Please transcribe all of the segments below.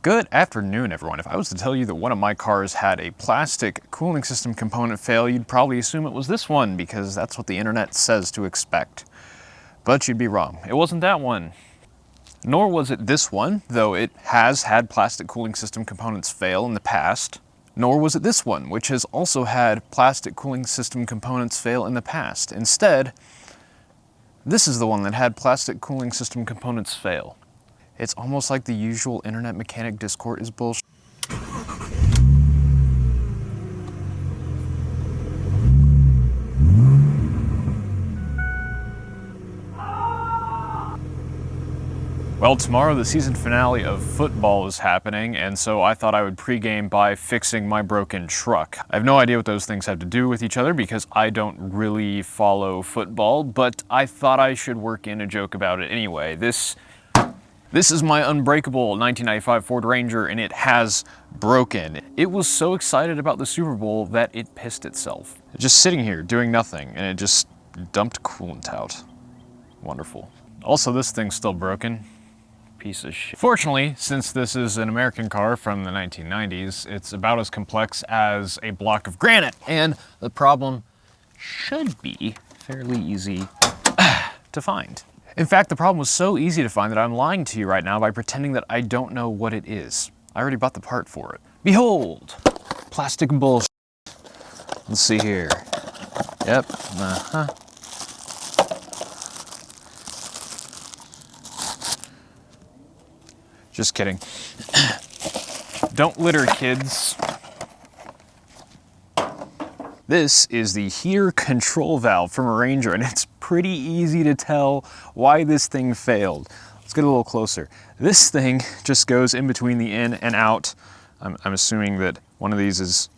Good afternoon, everyone. If I was to tell you that one of my cars had a plastic cooling system component fail, you'd probably assume it was this one because that's what the internet says to expect. But you'd be wrong. It wasn't that one. Nor was it this one, though it has had plastic cooling system components fail in the past. Nor was it this one, which has also had plastic cooling system components fail in the past. Instead, this is the one that had plastic cooling system components fail. It's almost like the usual internet mechanic discord is bullshit. Well, tomorrow the season finale of football is happening, and so I thought I would pregame by fixing my broken truck. I have no idea what those things have to do with each other because I don't really follow football, but I thought I should work in a joke about it anyway. This is my unbreakable 1995 Ford Ranger, and it has broken. It was so excited about the Super Bowl that it pissed itself. Just sitting here doing nothing, and it just dumped coolant out. Wonderful. Also, this thing's still broken. Piece of shit. Fortunately, since this is an American car from the 1990s, it's about as complex as a block of granite, and the problem should be fairly easy to find. In fact, the problem was so easy to find that I'm lying to you right now by pretending that I don't know what it is. I already bought the part for it. Behold, plastic bullshit. Let's see here. Yep, Just kidding. Don't litter, kids. This is the heater control valve from a Ranger, and it's pretty easy to tell why this thing failed. Let's get a little closer. This thing just goes in between the in and out. I'm assuming that one of these is...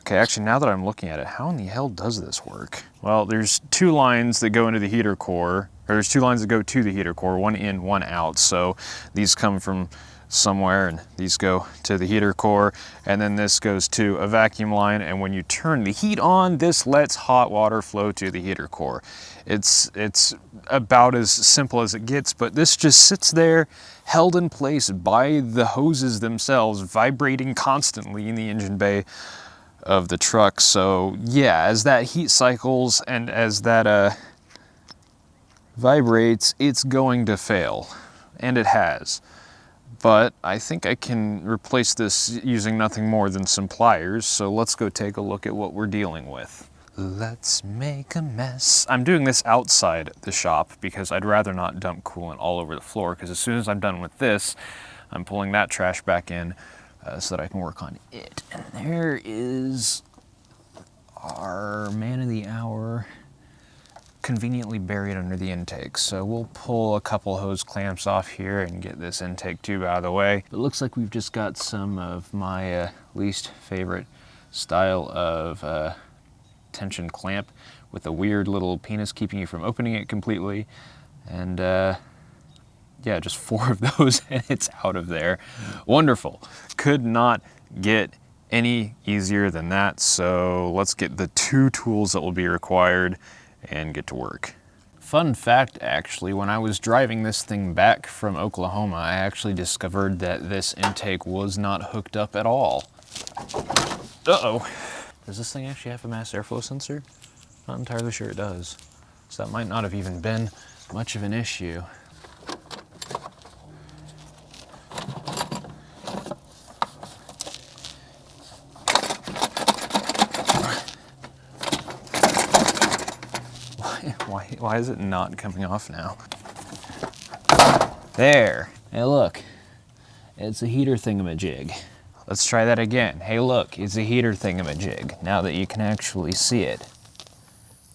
Okay, actually, now that I'm looking at it, how in the hell does this work? Well, there's two lines that go into the heater core, or there's two lines that go to the heater core, one in, one out. So these come from somewhere, and these go to the heater core, and then this goes to a vacuum line, and when you turn the heat on, this lets hot water flow to the heater core. It's about as simple as it gets, but this just sits there held in place by the hoses themselves, vibrating constantly in the engine bay of the truck. So yeah, as that heat cycles and as that vibrates, it's going to fail, and it has. But I think I can replace this using nothing more than some pliers, so let's go take a look at what we're dealing with. Let's make a mess. I'm doing this outside the shop because I'd rather not dump coolant all over the floor, because as soon as I'm done with this, I'm pulling that trash back in so that I can work on it. And there is our man of the hour conveniently buried under the intake. So we'll pull a couple hose clamps off here and get this intake tube out of the way. It looks like we've just got some of my least favorite style of tension clamp with a weird little penis keeping you from opening it completely. And yeah, just 4 of those and it's out of there. Wonderful. Could not get any easier than that. So let's get the 2 tools that will be required and get to work. Fun fact, actually, when I was driving this thing back from Oklahoma, I actually discovered that this intake was not hooked up at all. Uh-oh. Does this thing actually have a mass airflow sensor? Not entirely sure it does. So that might not have even been much of an issue. Why is it not coming off now? There. Hey, look. It's a heater thingamajig. Let's try that again. Hey, look. It's a heater thingamajig. Now that you can actually see it.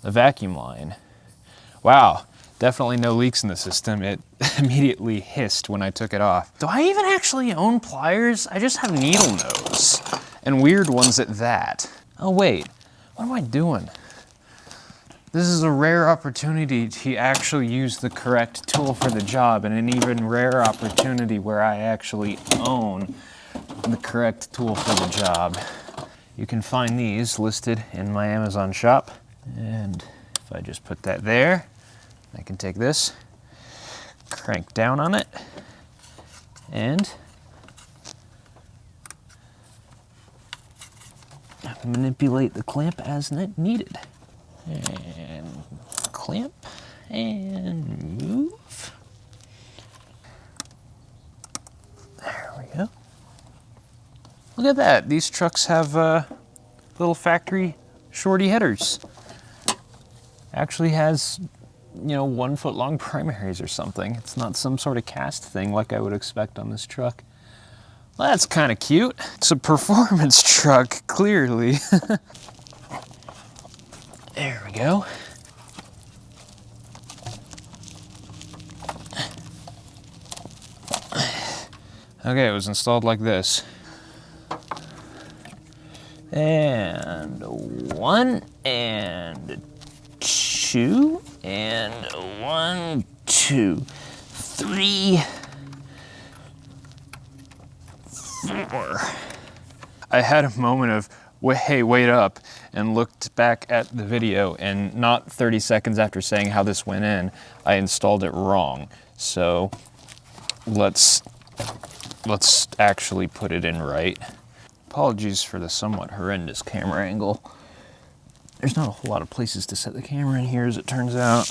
The vacuum line. Wow. Definitely no leaks in the system. It immediately hissed when I took it off. Do I even actually own pliers? I just have needle nose. And weird ones at that. Oh, wait. What am I doing? This is a rare opportunity to actually use the correct tool for the job, and an even rarer opportunity where I actually own the correct tool for the job. You can find these listed in my Amazon shop, and if I just put that there, I can take this, crank down on it, and manipulate the clamp as needed. And clamp and move. There we go. Look at that. These trucks have little factory shorty headers. Actually has, you know, 1 foot long primaries or something. It's not some sort of cast thing like I would expect on this truck. Well, that's kind of cute. It's a performance truck, clearly. There we go. Okay, it was installed like this. And 1 and 2 and 1, 2, 3, 4. I had a moment of, hey, wait up, and looked back at the video, and not 30 seconds after saying how this went in, I installed it wrong. So let's actually put it in right. Apologies for the somewhat horrendous camera angle. There's not a whole lot of places to set the camera in here, as it turns out.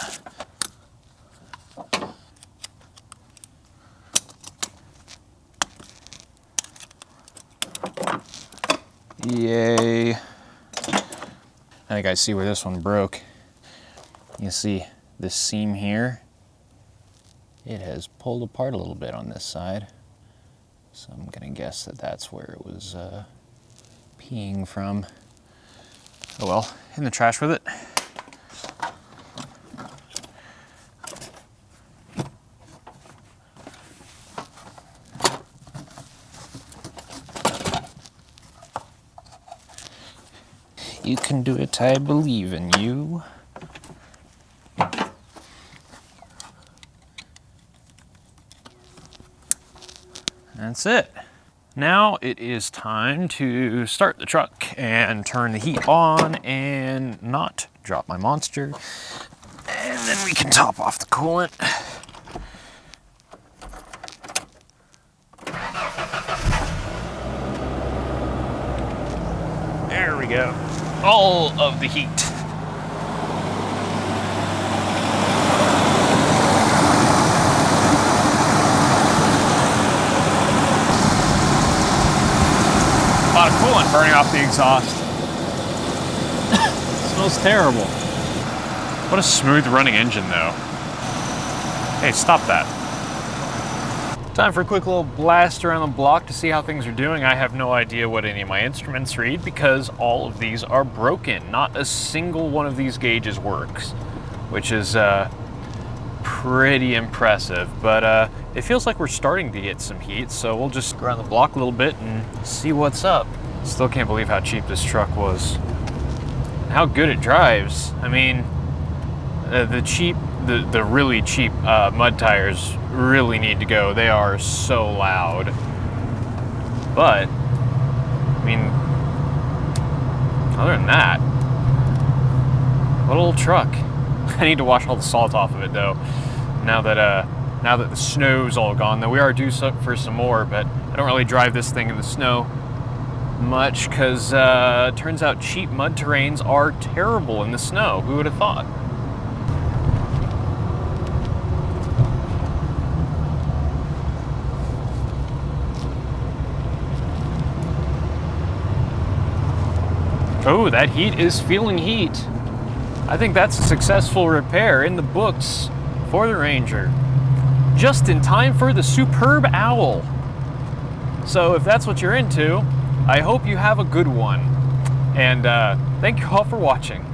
Yay. I think I see where this one broke. You see this seam here? It has pulled apart a little bit on this side. So I'm gonna guess that that's where it was peeing from. Oh well, in the trash with it. You can do it, I believe in you. That's it. Now it is time to start the truck and turn the heat on and not drop my monster. And then we can top off the coolant. There we go. All of the heat. A lot of coolant burning off the exhaust. It smells terrible. What a smooth running engine though. Hey, stop that. Time for a quick little blast around the block to see how things are doing. I have no idea what any of my instruments read because all of these are broken. Not a single one of these gauges works, which is pretty impressive. But it feels like we're starting to get some heat, so we'll just go around the block a little bit and see what's up. Still can't believe how cheap this truck was. How good it drives. I mean, the really cheap mud tires really need to go. They are so loud. But, I mean, other than that, what a little truck. I need to wash all the salt off of it though. Now that the snow's all gone, though we are due for some more, but I don't really drive this thing in the snow much because it turns out cheap mud terrains are terrible in the snow. Who would have thought? Oh, that heat is feeling heat. I think that's a successful repair in the books for the Ranger. Just in time for the superb owl. So if that's what you're into, I hope you have a good one. And thank you all for watching.